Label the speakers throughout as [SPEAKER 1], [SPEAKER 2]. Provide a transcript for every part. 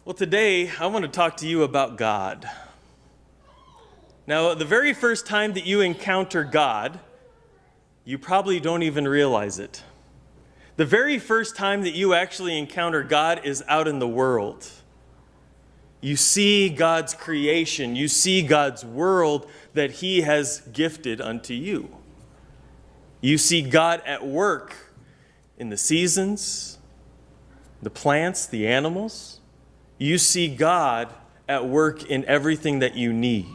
[SPEAKER 1] Well, today I want to talk to you about God. Now, the very first time that you encounter God, you probably don't even realize it. The very first time that you actually encounter God is out in the world. You see God's creation. You see God's world that He has gifted unto you. You see God at work in the seasons, the plants, the animals. You see God at work in everything that you need.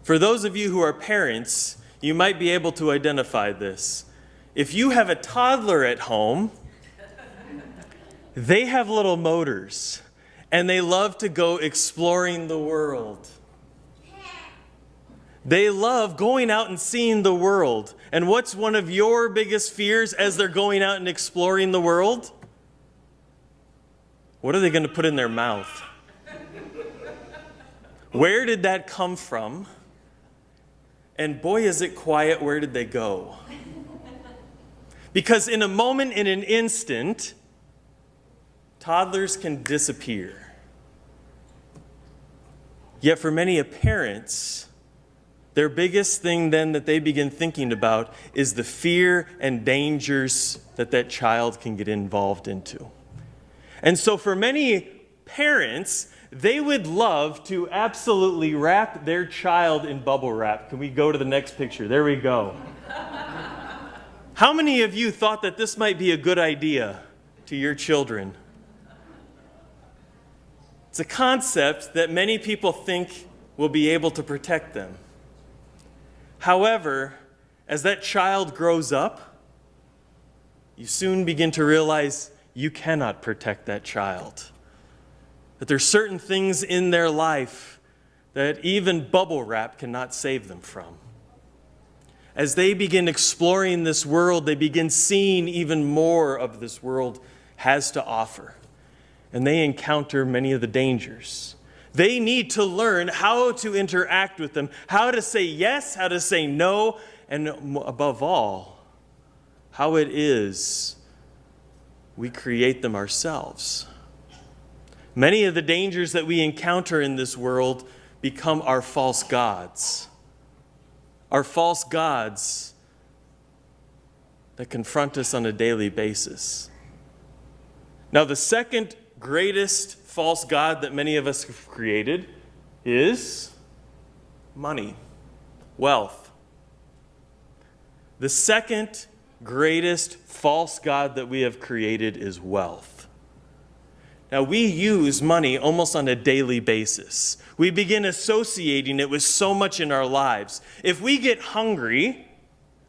[SPEAKER 1] For those of you who are parents, you might be able to identify this. If you have a toddler at home, they have little motors, and they love to go exploring the world. They love going out and seeing the world. And what's one of your biggest fears as they're going out and exploring the world? What are they going to put in their mouth? Where did that come from? And boy, is it quiet, where did they go? Because in a moment, in an instant, toddlers can disappear. Yet for many parents, their biggest thing then that they begin thinking about is the fear and dangers that child can get involved into. And so for many parents, they would love to absolutely wrap their child in bubble wrap. Can we go to the next picture? There we go. How many of you thought that this might be a good idea to your children? It's a concept that many people think will be able to protect them. However, as that child grows up, you soon begin to realize you cannot protect that child. That there's certain things in their life that even bubble wrap cannot save them from. As they begin exploring this world, they begin seeing even more of this world has to offer. And they encounter many of the dangers. They need to learn how to interact with them, how to say yes, how to say no, and above all, how it is we create them ourselves. Many of the dangers that we encounter in this world become our false gods. Our false gods that confront us on a daily basis. Now, the second greatest false god that many of us have created is money, wealth. The second greatest false god that we have created is wealth. Now, we use money almost on a daily basis. We begin associating it with so much in our lives. If we get hungry,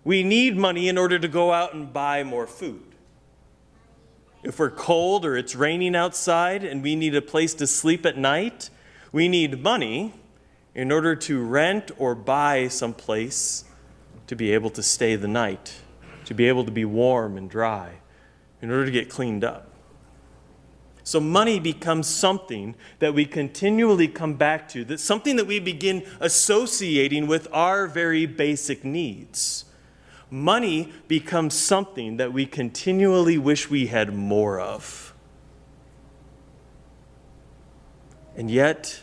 [SPEAKER 1] we need money in order to go out and buy more food. If we're cold or it's raining outside and we need a place to sleep at night, we need money in order to rent or buy some place to be able to stay the night, to be able to be warm and dry, in order to get cleaned up. So money becomes something that we continually come back to, that's something that we begin associating with our very basic needs. Money becomes something that we continually wish we had more of. And yet,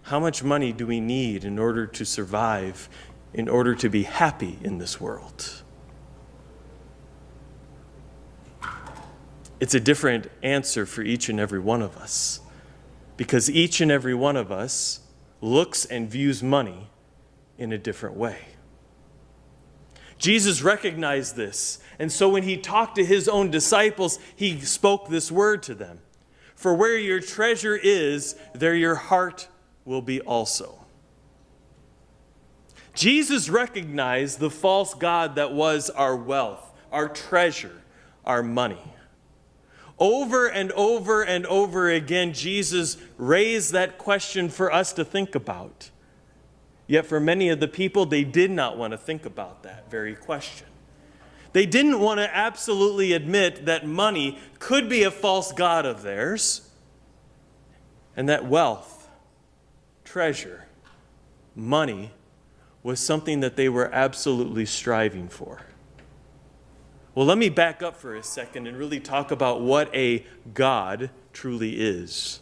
[SPEAKER 1] how much money do we need in order to survive, in order to be happy in this world? It's a different answer for each and every one of us, because each and every one of us looks and views money in a different way. Jesus recognized this, and so when he talked to his own disciples, he spoke this word to them. For where your treasure is, there your heart will be also. Jesus recognized the false god that was our wealth, our treasure, our money. Over and over and over again, Jesus raised that question for us to think about. Yet for many of the people, they did not want to think about that very question. They didn't want to absolutely admit that money could be a false god of theirs, and that wealth, treasure, money was something that they were absolutely striving for. Well, let me back up for a second and really talk about what a God truly is.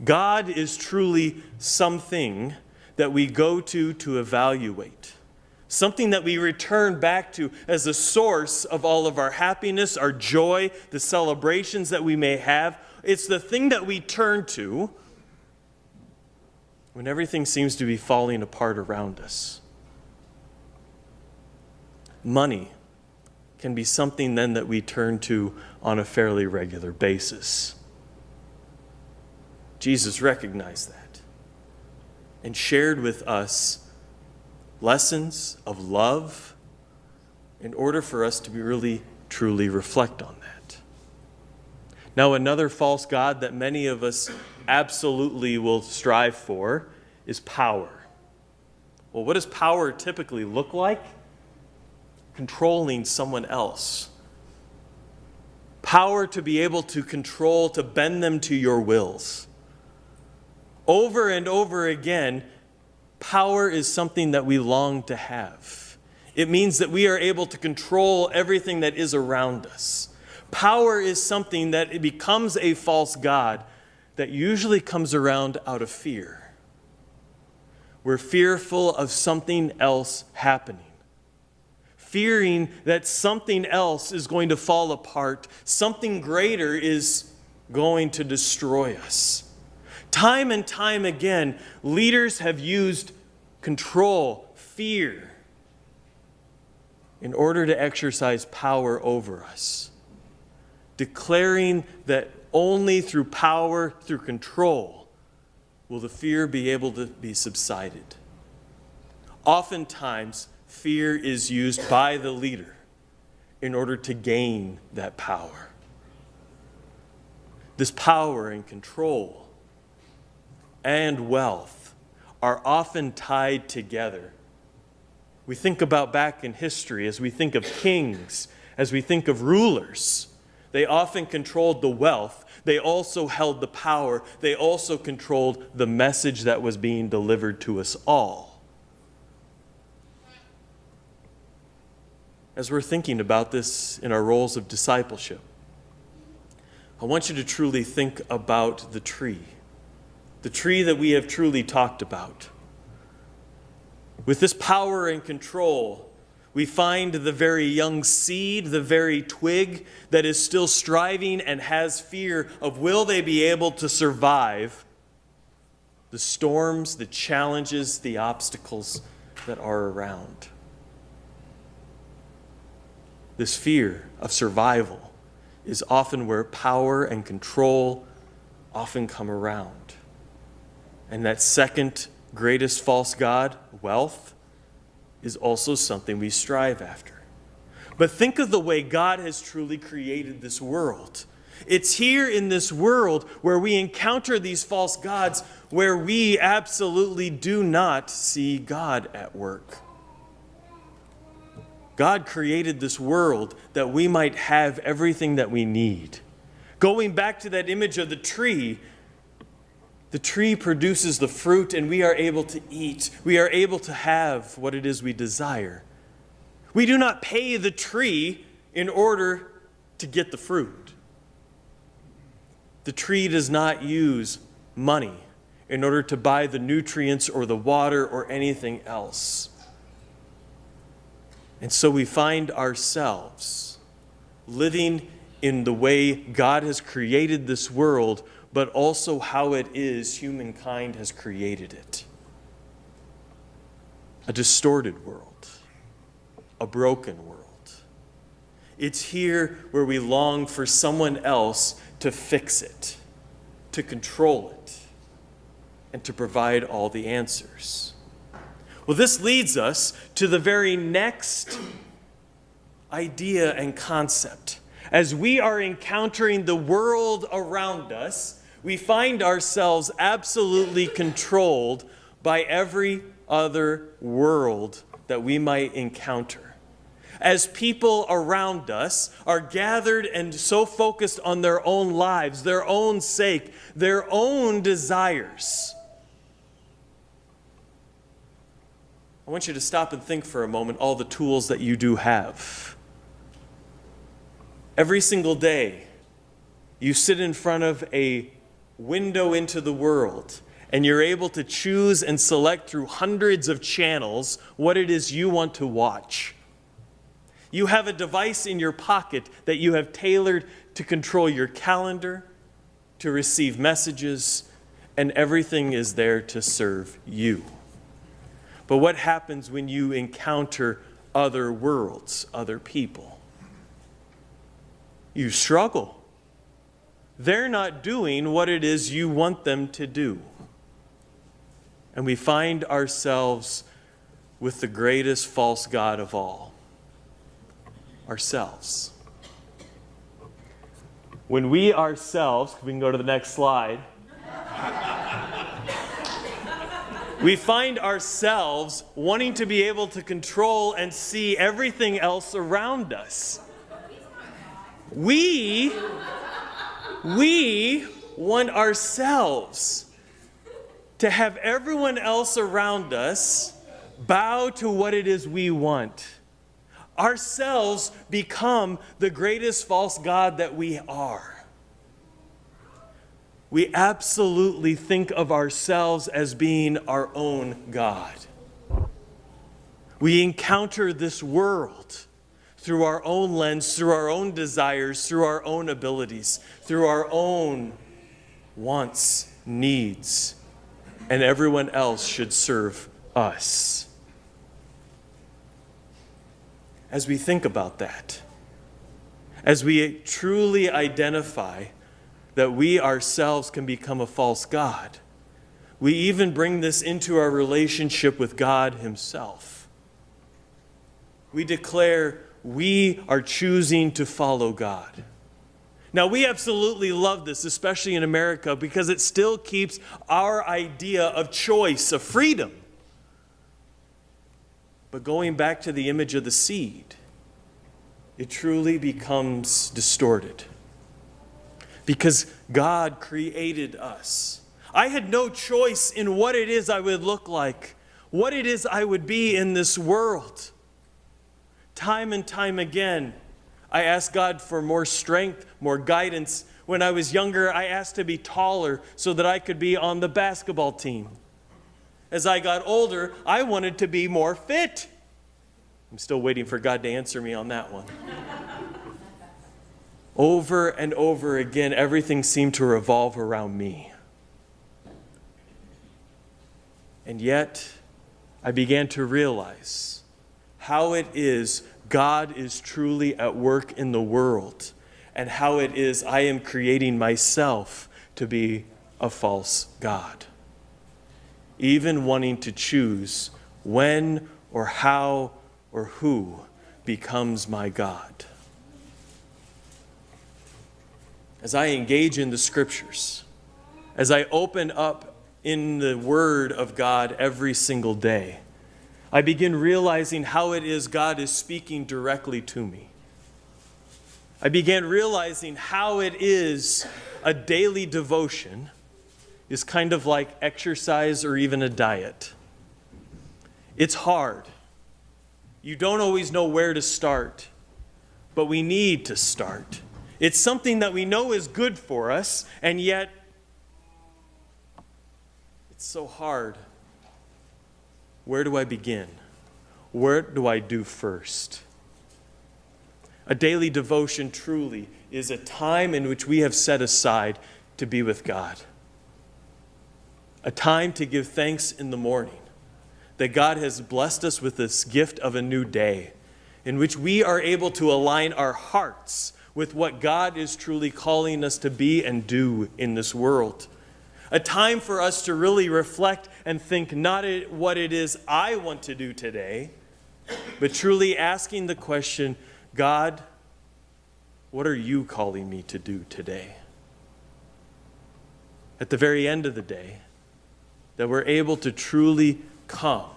[SPEAKER 1] God is truly something that we go to evaluate. Something that we return back to as the source of all of our happiness, our joy, the celebrations that we may have. It's the thing that we turn to when everything seems to be falling apart around us. Money can be something then that we turn to on a fairly regular basis. Jesus recognized that and shared with us lessons of love in order for us to really, truly reflect on that. Now, another false god that many of us absolutely will strive for is power. Well, what does power typically look like? Controlling someone else. Power to be able to control, to bend them to your wills. Over and over again, power is something that we long to have. It means that we are able to control everything that is around us. Power is something that it becomes a false god that usually comes around out of fear. We're fearful of something else happening. Fearing that something else is going to fall apart, something greater is going to destroy us. Time and time again, leaders have used control, fear, in order to exercise power over us, declaring that only through power, through control, will the fear be able to be subsided. Oftentimes, fear is used by the leader in order to gain that power. This power and control and wealth are often tied together. We think about back in history, as we think of kings, as we think of rulers, they often controlled the wealth. They also held the power. They also controlled the message that was being delivered to us all. As we're thinking about this in our roles of discipleship, I want you to truly think about the tree that we have truly talked about. With this power and control, we find the very young seed, the very twig that is still striving and has fear of will they be able to survive the storms, the challenges, the obstacles that are around. This fear of survival is often where power and control often come around. And that second greatest false god, wealth, is also something we strive after. But think of the way God has truly created this world. It's here in this world where we encounter these false gods where we absolutely do not see God at work. God created this world that we might have everything that we need. Going back to that image of the tree produces the fruit and we are able to eat. We are able to have what it is we desire. We do not pay the tree in order to get the fruit. The tree does not use money in order to buy the nutrients or the water or anything else. And so we find ourselves living in the way God has created this world, but also how it is humankind has created it. A distorted world, a broken world. It's here where we long for someone else to fix it, to control it, and to provide all the answers. Well, this leads us to the very next idea and concept. As we are encountering the world around us, we find ourselves absolutely controlled by every other world that we might encounter. As people around us are gathered and so focused on their own lives, their own sake, their own desires. I want you to stop and think for a moment all the tools that you do have. Every single day, you sit in front of a window into the world, and you're able to choose and select through hundreds of channels what it is you want to watch. You have a device in your pocket that you have tailored to control your calendar, to receive messages, and everything is there to serve you. But what happens when you encounter other worlds, other people? You struggle. They're not doing what it is you want them to do. And we find ourselves with the greatest false god of all, ourselves. When we ourselves, we can go to the next slide, we find ourselves wanting to be able to control and see everything else around us. We want ourselves to have everyone else around us bow to what it is we want. Ourselves become the greatest false god that we are. We absolutely think of ourselves as being our own God. We encounter this world through our own lens, through our own desires, through our own abilities, through our own wants, needs, and everyone else should serve us. As we think about that, as we truly identify that we ourselves can become a false god, we even bring this into our relationship with God Himself. We declare we are choosing to follow God. Now, we absolutely love this, especially in America, because it still keeps our idea of choice, of freedom. But going back to the image of the seed, it truly becomes distorted. Because God created us. I had no choice in what it is I would look like, what it is I would be in this world. Time and time again, I asked God for more strength, more guidance. When I was younger, I asked to be taller so that I could be on the basketball team. As I got older, I wanted to be more fit. I'm still waiting for God to answer me on that one. Over and over again, everything seemed to revolve around me. And yet, I began to realize how it is God is truly at work in the world, and how it is I am creating myself to be a false god. Even wanting to choose when or how or who becomes my God. As I engage in the Scriptures, as I open up in the Word of God every single day, I begin realizing how it is God is speaking directly to me. I began realizing how it is a daily devotion is kind of like exercise or even a diet. It's hard. You don't always know where to start, but we need to start. It's something that we know is good for us, and yet it's so hard. Where do I begin? What do I do first? A daily devotion truly is a time in which we have set aside to be with God. A time to give thanks in the morning that God has blessed us with this gift of a new day in which we are able to align our hearts with what God is truly calling us to be and do in this world. A time for us to really reflect and think not what it is I want to do today, but truly asking the question, God, what are you calling me to do today? At the very end of the day, that we're able to truly come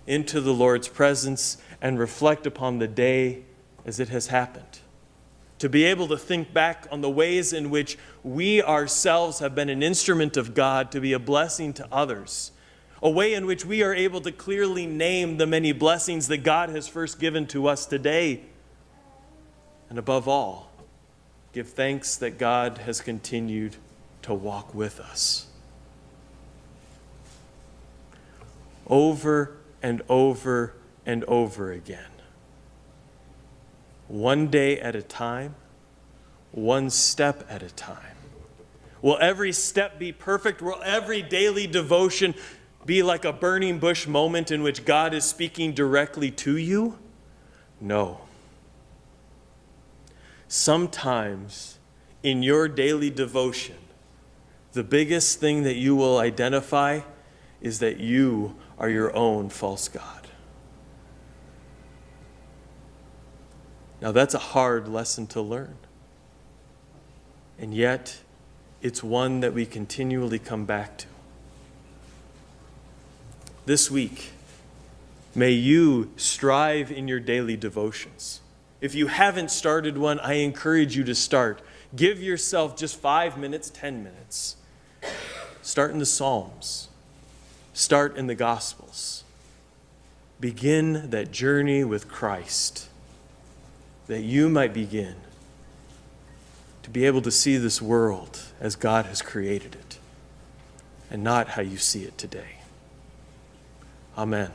[SPEAKER 1] into the Lord's presence and reflect upon the day as it has happened. To be able to think back on the ways in which we ourselves have been an instrument of God to be a blessing to others. A way in which we are able to clearly name the many blessings that God has first given to us today. And above all, give thanks that God has continued to walk with us. Over and over and over again. One day at a time, one step at a time. Will every step be perfect? Will every daily devotion be like a burning bush moment in which God is speaking directly to you? No. Sometimes in your daily devotion, the biggest thing that you will identify is that you are your own false god. Now that's a hard lesson to learn. And yet, it's one that we continually come back to. This week, may you strive in your daily devotions. If you haven't started one, I encourage you to start. Give yourself just 5 minutes, 10 minutes. Start in the Psalms. Start in the Gospels. Begin that journey with Christ, that you might begin to be able to see this world as God has created it, and not how you see it today. Amen.